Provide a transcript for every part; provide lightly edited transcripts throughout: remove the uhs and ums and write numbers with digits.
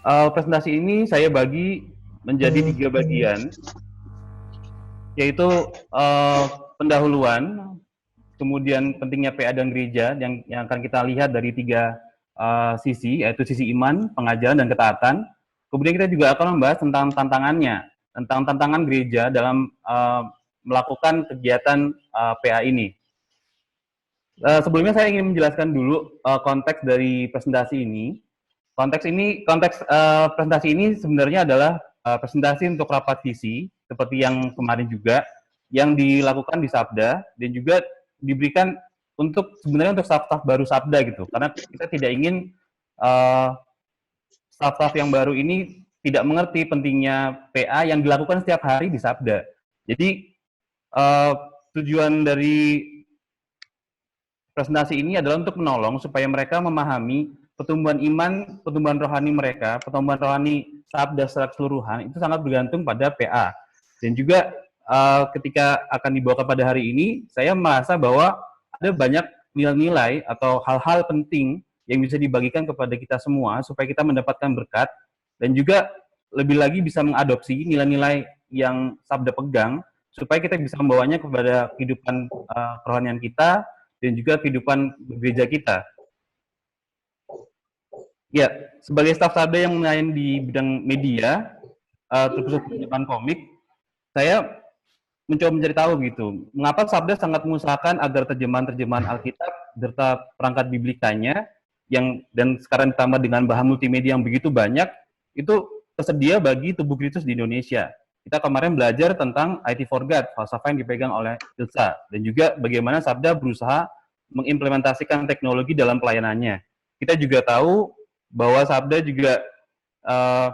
Presentasi ini saya bagi menjadi 3 bagian, yaitu pendahuluan, kemudian pentingnya PA dan gereja yang akan kita lihat dari 3 sisi, yaitu sisi iman, pengajaran, dan ketaatan. Kemudian kita juga akan membahas tentang tantangannya, tentang tantangan gereja dalam melakukan kegiatan PA ini. Sebelumnya saya ingin menjelaskan dulu konteks dari presentasi ini. Konteks presentasi ini sebenarnya adalah presentasi untuk rapat visi seperti yang kemarin juga yang dilakukan di Sabda dan juga diberikan sebenarnya untuk staff-staff baru Sabda gitu, karena kita tidak ingin uh, staff-staff yang baru ini tidak mengerti pentingnya PA yang dilakukan setiap hari di Sabda. Jadi uh, tujuan dari presentasi ini adalah untuk menolong supaya mereka memahami pertumbuhan iman, pertumbuhan rohani mereka, pertumbuhan rohani Sabda secara keseluruhan itu sangat bergantung pada PA. Dan juga ketika akan dibawa pada hari ini, saya merasa bahwa ada banyak nilai-nilai atau hal-hal penting yang bisa dibagikan kepada kita semua supaya kita mendapatkan berkat dan juga lebih lagi bisa mengadopsi nilai-nilai yang Sabda pegang supaya kita bisa membawanya kepada kehidupan kerohanian kita dan juga kehidupan gereja kita. Ya, sebagai staf Sabda yang melayani di bidang media, terkhusus penyiapan komik, saya mencoba mencari tahu gitu, mengapa Sabda sangat mengusahakan agar terjemahan-terjemahan Alkitab serta perangkat biblikanya dan sekarang ditambah dengan bahan multimedia yang begitu banyak, itu tersedia bagi tubuh Kristus di Indonesia. Kita kemarin belajar tentang IT for God, falsafah yang dipegang oleh Ilsa, dan juga bagaimana Sabda berusaha mengimplementasikan teknologi dalam pelayanannya. Kita juga tahu bahwa Sabda juga uh,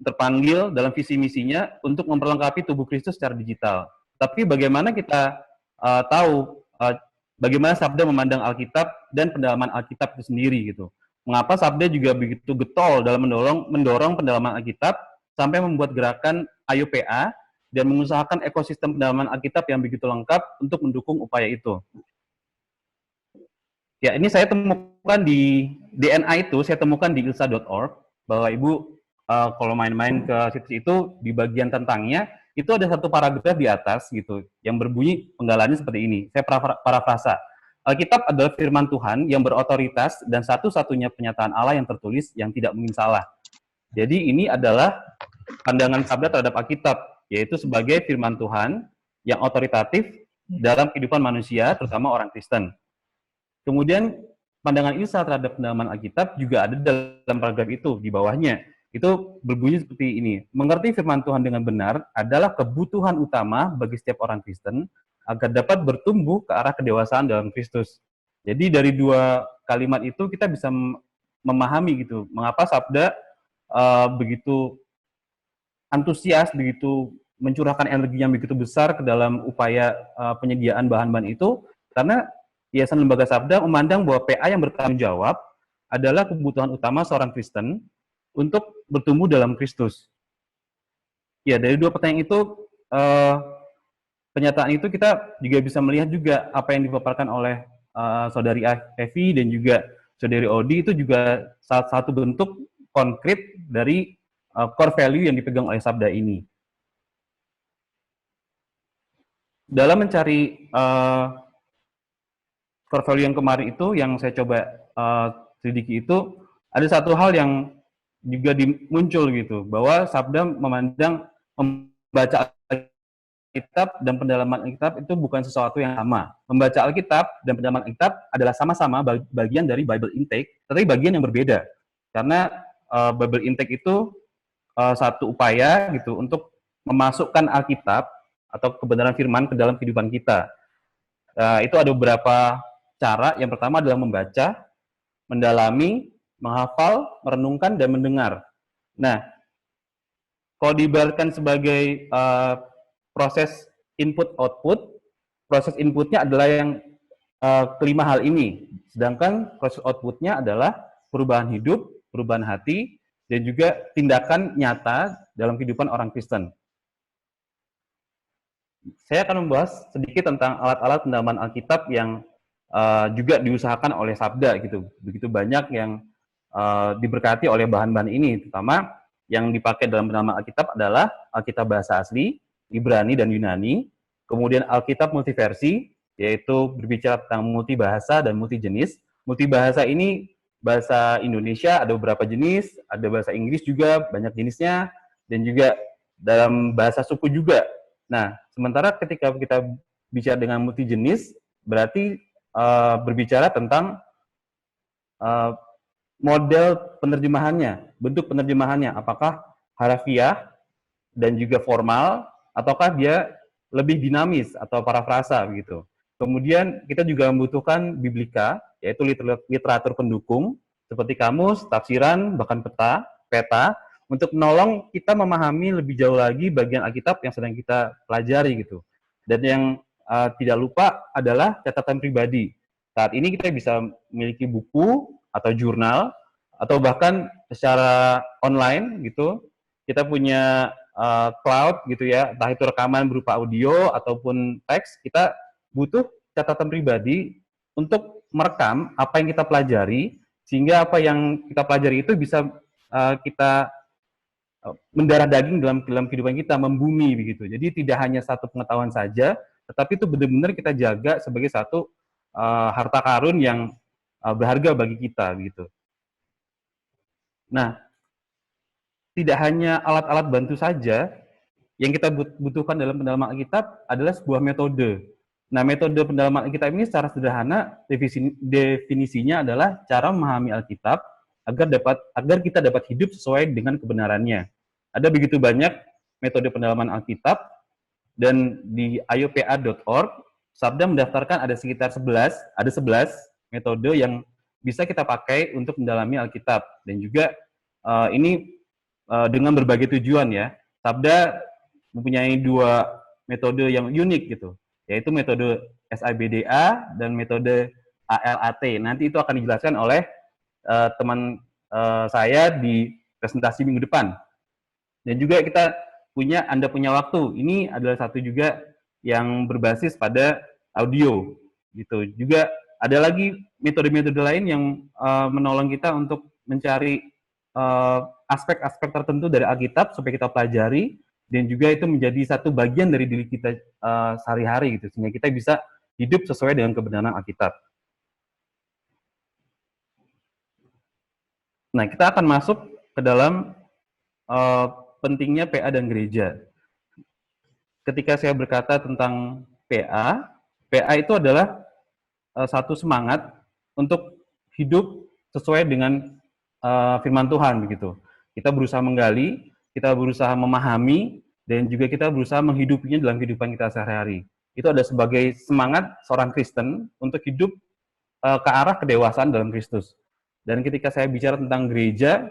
terpanggil dalam visi misinya untuk memperlengkapi tubuh Kristus secara digital. Tapi bagaimana kita tahu bagaimana Sabda memandang Alkitab dan pendalaman Alkitab itu sendiri gitu. Mengapa Sabda juga begitu getol dalam mendorong pendalaman Alkitab sampai membuat gerakan Ayo PA dan mengusahakan ekosistem pendalaman Alkitab yang begitu lengkap untuk mendukung upaya itu. Ya, ini saya temukan di DNA itu, saya temukan di ilsa.org, bahwa Ibu kalau main-main ke situs itu, di bagian tentangnya, itu ada satu paragraf di atas gitu, yang berbunyi penggalannya seperti ini. Saya parafrasa. Alkitab adalah firman Tuhan yang berotoritas dan satu-satunya penyataan Allah yang tertulis yang tidak mungkin salah. Jadi ini adalah pandangan Sabda terhadap Alkitab, yaitu sebagai firman Tuhan yang otoritatif dalam kehidupan manusia, terutama orang Kristen. Kemudian pandangan Ilsa terhadap pendalaman Alkitab juga ada dalam paragraf itu di bawahnya. Itu berbunyi seperti ini. Mengerti firman Tuhan dengan benar adalah kebutuhan utama bagi setiap orang Kristen agar dapat bertumbuh ke arah kedewasaan dalam Kristus. Jadi dari 2 kalimat itu kita bisa memahami gitu, mengapa Sabda begitu antusias, begitu mencurahkan energi yang begitu besar ke dalam upaya penyediaan bahan-bahan itu, karena Yayasan Lembaga Sabda memandang bahwa PA yang bertanggung jawab adalah kebutuhan utama seorang Kristen untuk bertumbuh dalam Kristus. Ya, dari 2 pertanyaan itu, pernyataan itu kita juga bisa melihat juga apa yang dipaparkan oleh Saudari Evi dan juga Saudari Odi itu juga salah satu bentuk konkret dari core value yang dipegang oleh Sabda ini. Dalam mencari core value yang kemarin itu, yang saya coba selidiki itu, ada satu hal yang juga muncul gitu, bahwa Sabda memandang membaca Alkitab dan pendalaman Alkitab itu bukan sesuatu yang sama. Membaca Alkitab dan pendalaman Alkitab adalah sama-sama bagian dari Bible intake, tetapi bagian yang berbeda. Karena Bible intake itu satu upaya gitu untuk memasukkan Alkitab atau kebenaran firman ke dalam kehidupan kita. Itu ada beberapa cara. Yang pertama adalah membaca, mendalami, menghafal, merenungkan, dan mendengar. Nah, kalau diibaratkan sebagai proses input-output, proses inputnya adalah yang kelima hal ini. Sedangkan proses outputnya adalah perubahan hidup, perubahan hati, dan juga tindakan nyata dalam kehidupan orang Kristen. Saya akan membahas sedikit tentang alat-alat pendalaman Alkitab yang juga diusahakan oleh Sabda gitu. Begitu banyak yang diberkati oleh bahan-bahan ini, terutama yang dipakai dalam penamaan Alkitab adalah Alkitab bahasa asli, Ibrani dan Yunani, kemudian Alkitab multiversi, yaitu berbicara tentang multibahasa dan multijenis. Multibahasa ini bahasa Indonesia ada beberapa jenis, ada bahasa Inggris juga banyak jenisnya, dan juga dalam bahasa suku juga. Nah, sementara ketika kita bicara dengan multijenis, berarti berbicara tentang model penerjemahannya, bentuk penerjemahannya, apakah harafiah dan juga formal, ataukah dia lebih dinamis atau parafrasa begitu. Kemudian kita juga membutuhkan biblika, yaitu literatur pendukung, seperti kamus, tafsiran, bahkan peta, untuk menolong kita memahami lebih jauh lagi bagian Alkitab yang sedang kita pelajari gitu. Dan yang tidak lupa adalah catatan pribadi. Saat ini kita bisa memiliki buku atau jurnal, atau bahkan secara online gitu, kita punya cloud gitu ya, entah itu rekaman berupa audio ataupun teks, kita butuh catatan pribadi untuk merekam apa yang kita pelajari, sehingga apa yang kita pelajari itu bisa kita mendarah daging dalam kehidupan kita, membumi begitu. Jadi tidak hanya satu pengetahuan saja, tetapi itu benar-benar kita jaga sebagai satu harta karun yang berharga bagi kita gitu. Nah, tidak hanya alat-alat bantu saja, yang kita butuhkan dalam pendalaman Alkitab adalah sebuah metode. Nah, metode pendalaman Alkitab ini secara sederhana definisinya adalah cara memahami Alkitab agar kita dapat hidup sesuai dengan kebenarannya. Ada begitu banyak metode pendalaman Alkitab, dan di iopa.org Sabda mendaftarkan ada sekitar 11 metode yang bisa kita pakai untuk mendalami Alkitab, dan juga ini dengan berbagai tujuan ya. Sabda mempunyai 2 metode yang unik gitu, yaitu metode SABDA dan metode ALAT. Nanti itu akan dijelaskan oleh teman saya di presentasi minggu depan. Dan juga Anda punya waktu. Ini adalah satu juga yang berbasis pada audio gitu. Juga ada lagi metode-metode lain yang menolong kita untuk mencari aspek-aspek tertentu dari Alkitab supaya kita pelajari, dan juga itu menjadi satu bagian dari diri kita sehari-hari gitu, sehingga kita bisa hidup sesuai dengan kebenaran Alkitab. Nah, kita akan masuk ke dalam pentingnya PA dan gereja. Ketika saya berkata tentang PA itu adalah satu semangat untuk hidup sesuai dengan firman Tuhan begitu. Kita berusaha menggali, kita berusaha memahami, dan juga kita berusaha menghidupinya dalam kehidupan kita sehari-hari. Itu ada sebagai semangat seorang Kristen untuk hidup ke arah kedewasaan dalam Kristus. Dan ketika saya bicara tentang gereja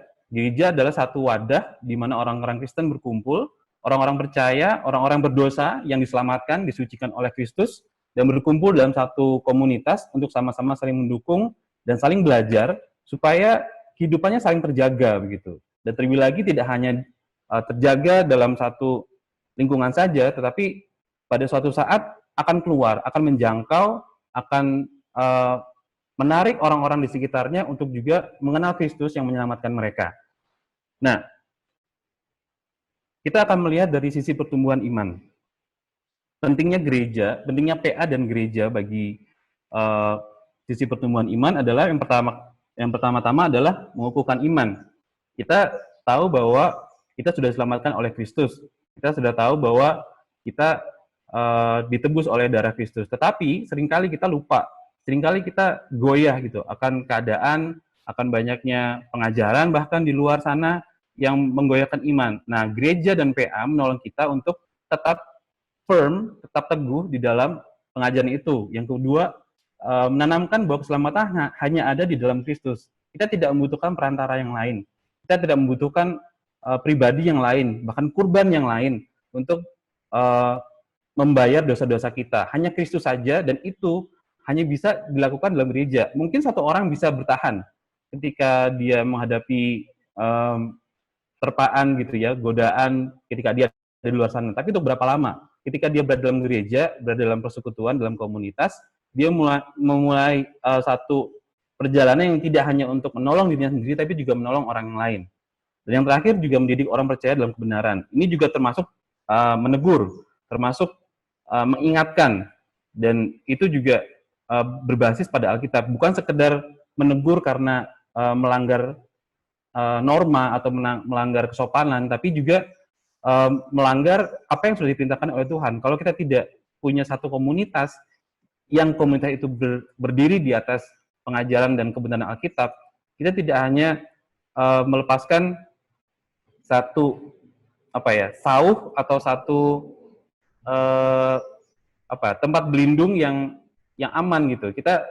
adalah satu wadah di mana orang-orang Kristen berkumpul, orang-orang percaya, orang-orang berdosa yang diselamatkan, disucikan oleh Kristus, dan berkumpul dalam satu komunitas untuk sama-sama saling mendukung dan saling belajar supaya kehidupannya saling terjaga begitu. Dan terlebih lagi tidak hanya terjaga dalam satu lingkungan saja, tetapi pada suatu saat akan keluar, akan menjangkau, akan menarik orang-orang di sekitarnya untuk juga mengenal Kristus yang menyelamatkan mereka. Nah, kita akan melihat dari sisi pertumbuhan iman. Pentingnya gereja, pentingnya PA dan gereja bagi sisi pertumbuhan iman adalah yang pertama-tama adalah mengukuhkan iman. Kita tahu bahwa kita sudah diselamatkan oleh Kristus. Kita sudah tahu bahwa kita ditebus oleh darah Kristus. Tetapi seringkali kita lupa, seringkali kita goyah gitu akan keadaan, akan banyaknya pengajaran bahkan di luar sana yang menggoyahkan iman. Nah, gereja dan PA menolong kita untuk tetap firm, tetap teguh di dalam pengajaran itu. Yang kedua, menanamkan bahwa keselamatan hanya ada di dalam Kristus. Kita tidak membutuhkan perantara yang lain. Kita tidak membutuhkan pribadi yang lain, bahkan kurban yang lain untuk membayar dosa-dosa kita. Hanya Kristus saja, dan itu hanya bisa dilakukan dalam gereja. Mungkin satu orang bisa bertahan ketika dia menghadapi terpaan gitu ya, godaan ketika dia di luar sana. Tapi itu berapa lama? Ketika dia berada dalam gereja, berada dalam persekutuan, dalam komunitas, dia memulai satu perjalanan yang tidak hanya untuk menolong dirinya sendiri, tapi juga menolong orang yang lain. Dan yang terakhir juga mendidik orang percaya dalam kebenaran. Ini juga termasuk menegur, termasuk mengingatkan, dan itu juga berbasis pada Alkitab, bukan sekedar menegur karena melanggar norma atau melanggar kesopanan, tapi juga melanggar apa yang sudah diperintahkan oleh Tuhan. Kalau kita tidak punya satu komunitas yang komunitas itu berdiri di atas pengajaran dan kebenaran Alkitab, kita tidak hanya melepaskan satu sauh atau satu tempat berlindung yang aman gitu. Kita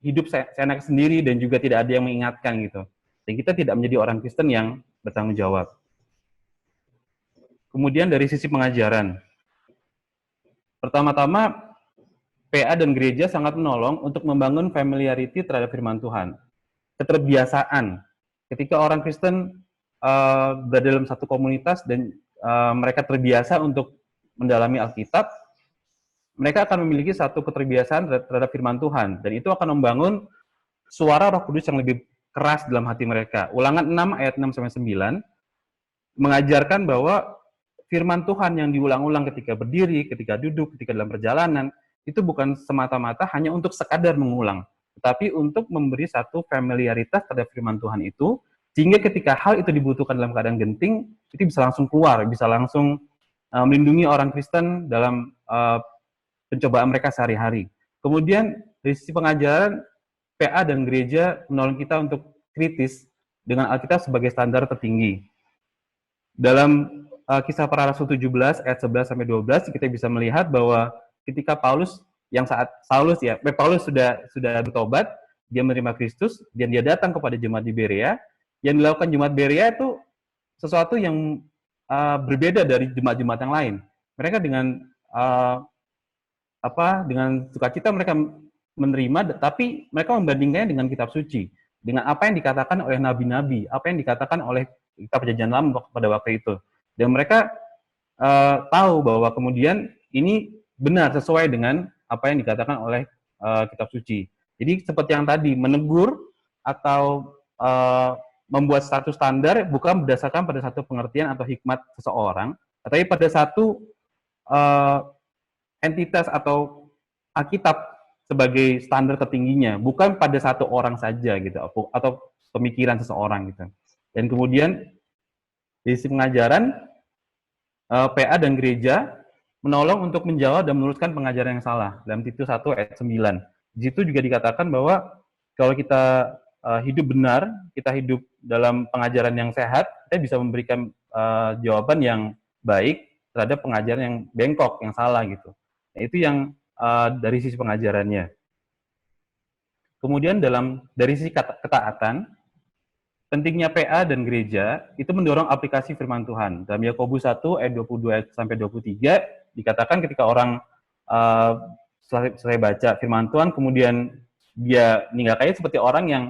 hidup seenak sendiri dan juga tidak ada yang mengingatkan gitu. Dan kita tidak menjadi orang Kristen yang bertanggung jawab. Kemudian dari sisi pengajaran, pertama-tama PA dan gereja sangat menolong untuk membangun familiarity terhadap firman Tuhan. Keterbiasaan. Ketika orang Kristen berada dalam satu komunitas dan mereka terbiasa untuk mendalami Alkitab, mereka akan memiliki satu keterbiasaan terhadap firman Tuhan. Dan itu akan membangun suara Roh Kudus yang lebih keras dalam hati mereka. Ulangan 6 ayat 6-9 mengajarkan bahwa firman Tuhan yang diulang-ulang ketika berdiri, ketika duduk, ketika dalam perjalanan, itu bukan semata-mata hanya untuk sekadar mengulang, tetapi untuk memberi satu familiaritas terhadap firman Tuhan itu, sehingga ketika hal itu dibutuhkan dalam keadaan genting, itu bisa langsung keluar, bisa langsung melindungi orang Kristen dalam pencobaan mereka sehari-hari. Kemudian dari sisi pengajaran, PA dan gereja menolong kita untuk kritis dengan Alkitab sebagai standar tertinggi. Dalam Kisah Para Rasul 17 ayat 11-12 kita bisa melihat bahwa ketika Paulus sudah bertobat, dia menerima Kristus dan dia datang kepada jemaat di Berea. Yang dilakukan jemaat Berea itu sesuatu yang berbeda dari jemaat-jemaat yang lain. Mereka dengan sukacita mereka menerima, tapi mereka membandingkannya dengan kitab suci, dengan apa yang dikatakan oleh nabi-nabi, apa yang dikatakan oleh kitab Perjanjian Lama pada waktu itu. Dan mereka tahu bahwa kemudian ini benar sesuai dengan apa yang dikatakan oleh kitab suci. Jadi seperti yang tadi, menegur atau membuat satu standar bukan berdasarkan pada satu pengertian atau hikmat seseorang, tetapi pada satu entitas atau Alkitab sebagai standar tertingginya, bukan pada satu orang saja gitu, atau pemikiran seseorang gitu. Dan kemudian di sisi pengajaran, PA dan gereja menolong untuk menjawab dan meluruskan pengajaran yang salah. Dalam Titus 1 ayat 9. Di situ juga dikatakan bahwa kalau kita hidup benar, kita hidup dalam pengajaran yang sehat, kita bisa memberikan jawaban yang baik terhadap pengajaran yang bengkok, yang salah gitu. Nah, itu yang dari sisi pengajarannya. Kemudian dari sisi ketaatan, pentingnya PA dan gereja itu mendorong aplikasi firman Tuhan. Dalam Yakobus 1 ayat 22-23 dikatakan ketika orang selesai baca firman Tuhan kemudian dia meninggalkannya seperti orang yang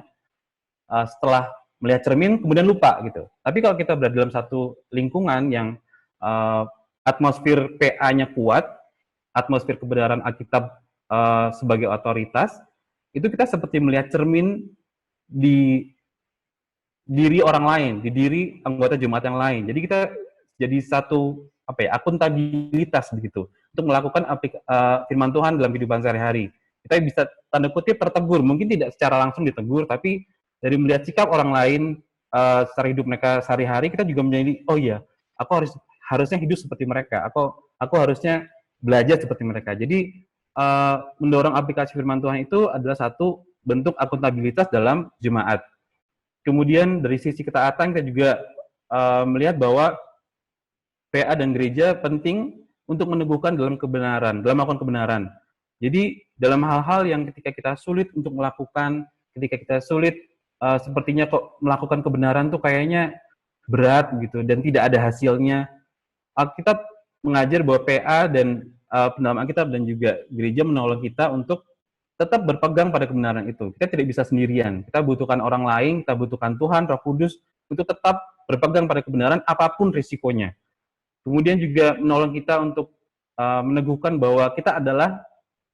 setelah melihat cermin kemudian lupa gitu. Tapi kalau kita berada dalam satu lingkungan yang atmosfer PA-nya kuat, atmosfer kebenaran Alkitab sebagai otoritas, itu kita seperti melihat cermin di diri orang lain, di diri anggota jemaat yang lain. Jadi kita jadi satu akuntabilitas begitu untuk melakukan firman Tuhan dalam kehidupan sehari-hari. Kita bisa tanda kutip tertegur, mungkin tidak secara langsung ditegur, tapi dari melihat sikap orang lain secara hidup mereka sehari-hari, kita juga menjadi, oh iya, aku harusnya hidup seperti mereka, aku harusnya belajar seperti mereka. Jadi mendorong aplikasi firman Tuhan itu adalah satu bentuk akuntabilitas dalam jemaat. Kemudian dari sisi ketaatan kita juga melihat bahwa PA dan gereja penting untuk meneguhkan dalam kebenaran, dalam melakukan kebenaran. Jadi dalam hal-hal yang ketika kita sulit untuk melakukan, ketika kita sulit sepertinya kok melakukan kebenaran tuh kayaknya berat gitu dan tidak ada hasilnya. Alkitab mengajar bahwa PA dan pendalam Alkitab dan juga gereja menolong kita untuk tetap berpegang pada kebenaran itu. Kita tidak bisa sendirian. Kita butuhkan orang lain, kita butuhkan Tuhan, Roh Kudus, untuk tetap berpegang pada kebenaran apapun risikonya. Kemudian juga menolong kita untuk meneguhkan bahwa kita adalah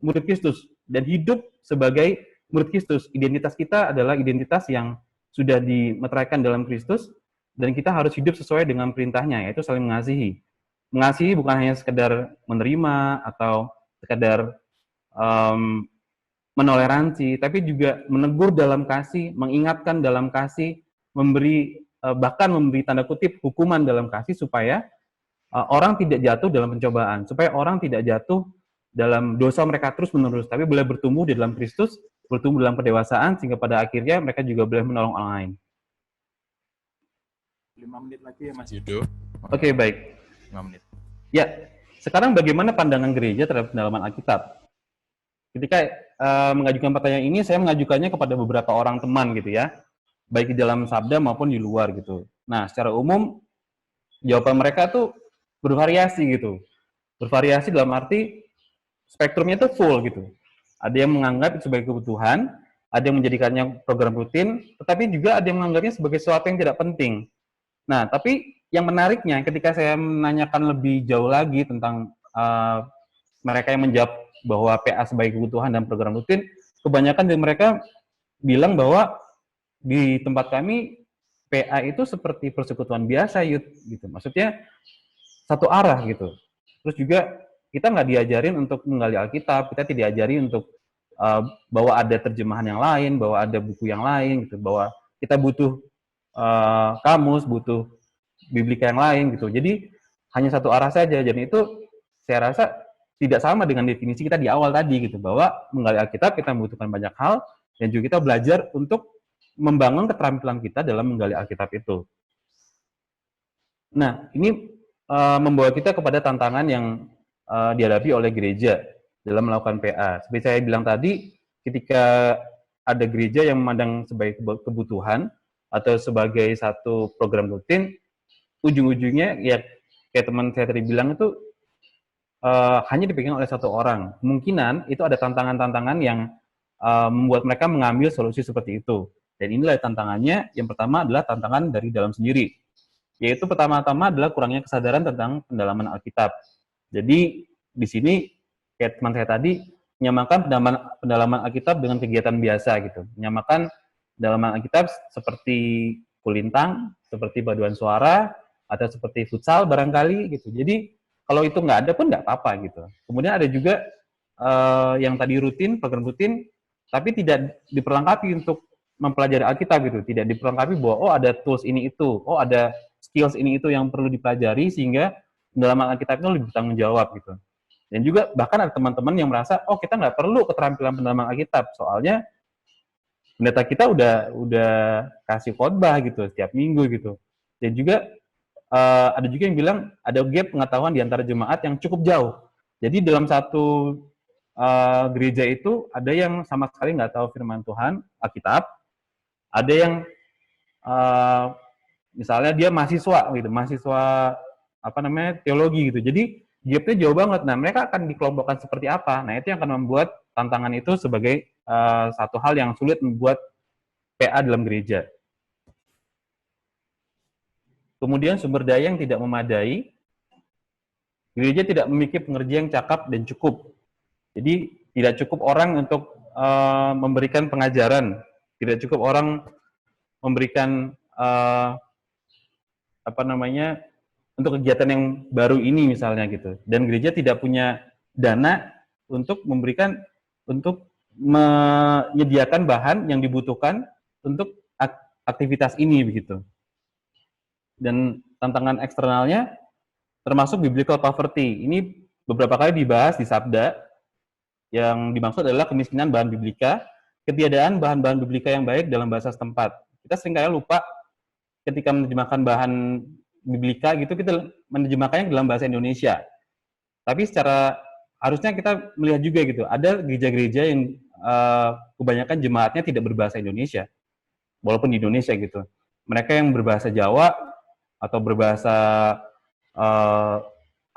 murid Kristus dan hidup sebagai murid Kristus. Identitas kita adalah identitas yang sudah dimeteraikan dalam Kristus, dan kita harus hidup sesuai dengan perintahnya, yaitu saling mengasihi. Mengasihi bukan hanya sekedar menerima atau sekedar menoleransi, tapi juga menegur dalam kasih, mengingatkan dalam kasih, bahkan memberi tanda kutip hukuman dalam kasih supaya orang tidak jatuh dalam pencobaan, supaya orang tidak jatuh dalam dosa mereka terus-menerus, tapi boleh bertumbuh di dalam Kristus, bertumbuh dalam kedewasaan, sehingga pada akhirnya mereka juga boleh menolong orang lain. 5 menit lagi ya Mas Yudo. Oke, baik. 5 menit. Ya, sekarang bagaimana pandangan gereja terhadap pendalaman Alkitab? Ketika mengajukan pertanyaan ini, saya mengajukannya kepada beberapa orang teman gitu ya, baik di dalam sabda maupun di luar gitu. Nah, secara umum, jawaban mereka tuh bervariasi gitu. Bervariasi dalam arti spektrumnya tuh full gitu. Ada yang menganggap itu sebagai kebutuhan, ada yang menjadikannya program rutin, tetapi juga ada yang menganggapnya sebagai sesuatu yang tidak penting. Nah, tapi yang menariknya ketika saya menanyakan lebih jauh lagi tentang mereka yang menjawab bahwa PA sebagai kebutuhan dan program rutin, kebanyakan dari mereka bilang bahwa di tempat kami PA itu seperti persekutuan biasa, gitu. Maksudnya satu arah gitu. Terus juga kita nggak diajarin untuk menggali Alkitab, kita tidak diajari untuk bahwa ada terjemahan yang lain, bahwa ada buku yang lain, gitu, bahwa kita butuh kamus, butuh biblika yang lain gitu. Jadi hanya satu arah saja. Jadi itu saya rasa tidak sama dengan definisi kita di awal tadi gitu, bahwa menggali Alkitab kita membutuhkan banyak hal, dan juga kita belajar untuk membangun keterampilan kita dalam menggali Alkitab itu. Nah, ini membawa kita kepada tantangan yang dihadapi oleh gereja dalam melakukan PA. Seperti saya bilang tadi, ketika ada gereja yang memandang sebagai kebutuhan atau sebagai satu program rutin, ujung-ujungnya ya kayak teman saya tadi bilang itu hanya dipegang oleh satu orang. Kemungkinan itu ada tantangan-tantangan yang membuat mereka mengambil solusi seperti itu. Dan inilah tantangannya. Yang pertama adalah tantangan dari dalam sendiri. Yaitu pertama-tama adalah kurangnya kesadaran tentang pendalaman Alkitab. Jadi di sini kayak teman saya tadi menyamakan pendalaman Alkitab dengan kegiatan biasa gitu. Menyamakan pendalaman Alkitab seperti kulintang, seperti paduan suara, atau seperti futsal barangkali gitu. Jadi kalau itu nggak ada pun nggak apa-apa gitu. Kemudian ada juga yang tadi rutin, program rutin, tapi tidak diperlengkapi untuk mempelajari Alkitab gitu. Tidak diperlengkapi bahwa oh ada tools ini itu, oh ada skills ini itu yang perlu dipelajari sehingga pendalaman Alkitab itu lebih bertanggung jawab gitu. Dan juga bahkan ada teman-teman yang merasa oh kita nggak perlu keterampilan pendalaman Alkitab, soalnya pendeta kita udah kasih khotbah gitu setiap minggu gitu. Dan juga ada juga yang bilang ada gap pengetahuan di antara jemaat yang cukup jauh. Jadi dalam satu gereja itu ada yang sama sekali nggak tahu firman Tuhan, Alkitab. Ada yang misalnya dia mahasiswa gitu, mahasiswa teologi gitu. Jadi gapnya jauh banget. Nah, mereka akan dikelompokkan seperti apa? Nah, itu yang akan membuat tantangan itu sebagai satu hal yang sulit membuat PA dalam gereja. Kemudian sumber daya yang tidak memadai, gereja tidak memiliki pengerja yang cakap dan cukup. Jadi tidak cukup orang untuk memberikan pengajaran, tidak cukup orang memberikan untuk kegiatan yang baru ini misalnya gitu. Dan gereja tidak punya dana untuk menyediakan bahan yang dibutuhkan untuk aktivitas ini begitu. Dan tantangan eksternalnya termasuk biblical poverty. Ini beberapa kali dibahas di Sabda. Yang dimaksud adalah kemiskinan bahan biblika, ketiadaan bahan-bahan biblika yang baik dalam bahasa setempat. Kita seringkali lupa ketika menerjemahkan bahan biblika gitu, kita menerjemahkannya dalam bahasa Indonesia. Tapi harusnya kita melihat juga gitu, ada gereja-gereja yang kebanyakan jemaatnya tidak berbahasa Indonesia, walaupun di Indonesia gitu. Mereka yang berbahasa Jawa atau berbahasa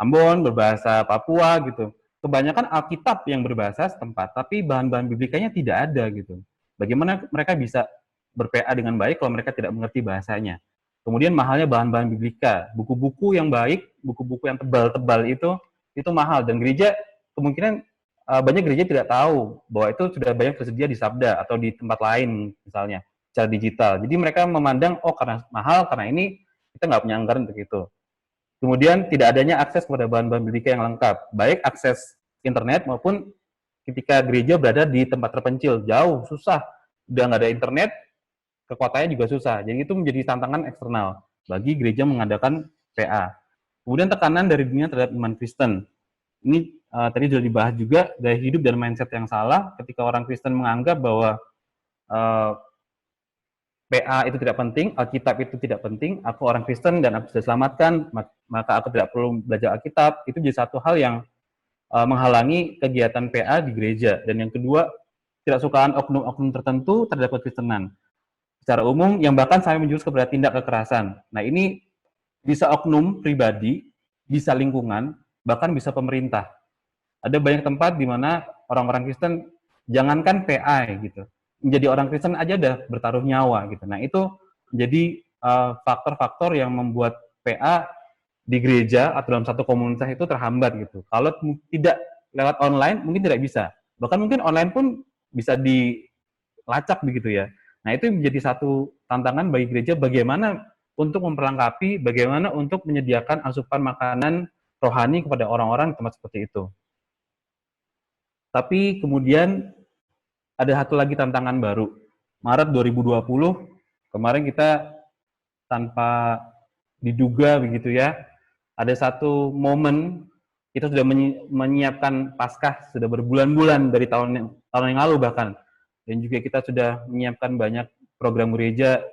Ambon, berbahasa Papua gitu. Kebanyakan Alkitab yang berbahasa setempat, tapi bahan-bahan biblikanya tidak ada gitu. Bagaimana mereka bisa ber-PA dengan baik kalau mereka tidak mengerti bahasanya? Kemudian mahalnya bahan-bahan biblika, buku-buku yang baik, buku-buku yang tebal-tebal itu mahal, dan gereja kemungkinan banyak gereja tidak tahu bahwa itu sudah banyak tersedia di Sabda atau di tempat lain misalnya secara digital. Jadi mereka memandang, oh karena mahal, karena ini kita nggak punya anggaran untuk itu. Kemudian tidak adanya akses kepada bahan-bahan pendidikan yang lengkap, baik akses internet maupun ketika gereja berada di tempat terpencil, jauh, susah, udah nggak ada internet, ke kotanya juga susah. Jadi itu menjadi tantangan eksternal bagi gereja mengadakan PA. Kemudian tekanan dari dunia terhadap iman Kristen. Ini tadi sudah dibahas juga, gaya hidup dan mindset yang salah ketika orang Kristen menganggap bahwa PA itu tidak penting, Alkitab itu tidak penting, aku orang Kristen dan aku sudah selamatkan, maka aku tidak perlu belajar Alkitab. Itu jadi satu hal yang menghalangi kegiatan PA di gereja. Dan yang kedua, tidak sukaan oknum-oknum tertentu terhadap kekristenan. Secara umum, yang bahkan sampai menjurus kepada tindak kekerasan. Nah ini bisa oknum pribadi, bisa lingkungan, bahkan bisa pemerintah. Ada banyak tempat di mana orang-orang Kristen, jangankan PA gitu, menjadi orang Kristen aja udah bertaruh nyawa gitu. Nah itu menjadi faktor-faktor yang membuat PA di gereja atau dalam satu komunitas itu terhambat gitu. Kalau tidak lewat online mungkin tidak bisa. Bahkan mungkin online pun bisa dilacak begitu ya. Nah itu menjadi satu tantangan bagi gereja bagaimana untuk memperlengkapi, bagaimana untuk menyediakan asupan makanan rohani kepada orang-orang di tempat seperti itu. Tapi kemudian ada satu lagi tantangan baru. Maret 2020, kemarin kita tanpa diduga begitu ya, ada satu momen kita sudah menyiapkan Paskah sudah berbulan-bulan dari tahun yang lalu bahkan. Dan juga kita sudah menyiapkan banyak program gereja,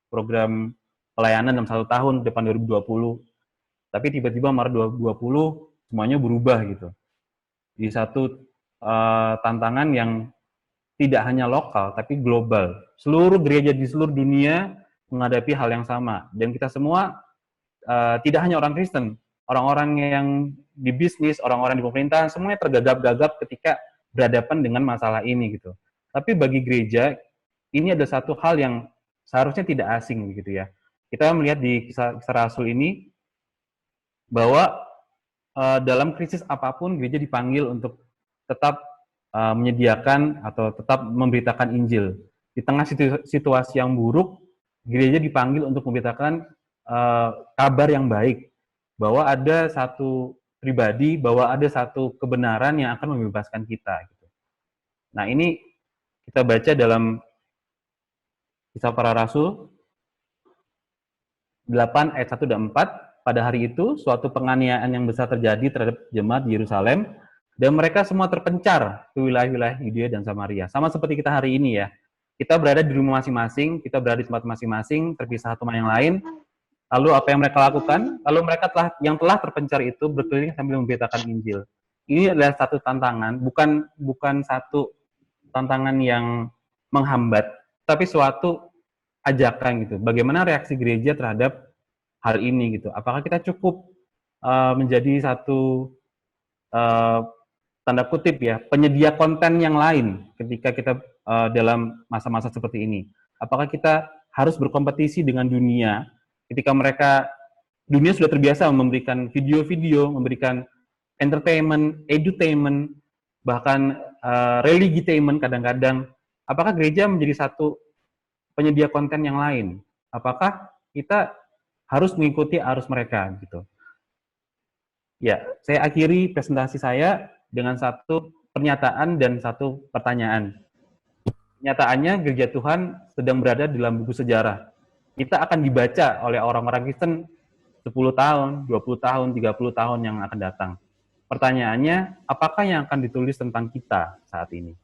program pelayanan dalam 1 tahun depan 2020. Tapi tiba-tiba Maret 2020 semuanya berubah gitu. Di satu tantangan yang tidak hanya lokal tapi global. Seluruh gereja di seluruh dunia menghadapi hal yang sama. Dan kita semua tidak hanya orang Kristen, orang-orang yang di bisnis, orang-orang di pemerintahan, semuanya tergagap-gagap ketika berhadapan dengan masalah ini gitu. Tapi bagi gereja, ini ada satu hal yang seharusnya tidak asing gitu ya. Kita melihat di kisah Rasul ini bahwa dalam krisis apapun gereja dipanggil untuk tetap menyediakan atau tetap memberitakan Injil. Di tengah situasi yang buruk, gereja dipanggil untuk memberitakan kabar yang baik, bahwa ada satu pribadi, bahwa ada satu kebenaran yang akan membebaskan kita. Gitu. Nah ini kita baca dalam Kisah Para Rasul 8 ayat 1 dan 4. Pada hari itu, suatu penganiayaan yang besar terjadi terhadap jemaat di Yerusalem, dan mereka semua terpencar ke wilayah-wilayah Yudea dan Samaria. Sama seperti kita hari ini ya. Kita berada di rumah masing-masing, kita berada di tempat masing-masing, terpisah satu sama yang lain. Lalu apa yang mereka lakukan? Lalu mereka yang telah terpencar itu berkeliling sambil memberitakan Injil. Ini adalah satu tantangan, bukan satu tantangan yang menghambat, tapi suatu ajakan gitu. Bagaimana reaksi gereja terhadap hal ini gitu? Apakah kita cukup menjadi satu tanda kutip ya penyedia konten yang lain ketika kita dalam masa-masa seperti ini? Apakah kita harus berkompetisi dengan dunia ketika dunia sudah terbiasa memberikan video-video, memberikan entertainment, edutainment, bahkan religitainment kadang-kadang. Apakah gereja menjadi satu penyedia konten yang lain? Apakah kita harus mengikuti arus mereka gitu? Ya, saya akhiri presentasi saya dengan satu pernyataan dan satu pertanyaan. Kenyataannya gereja Tuhan sedang berada dalam buku sejarah. Kita akan dibaca oleh orang-orang Kristen 10 tahun, 20 tahun, 30 tahun yang akan datang. Pertanyaannya, apakah yang akan ditulis tentang kita saat ini?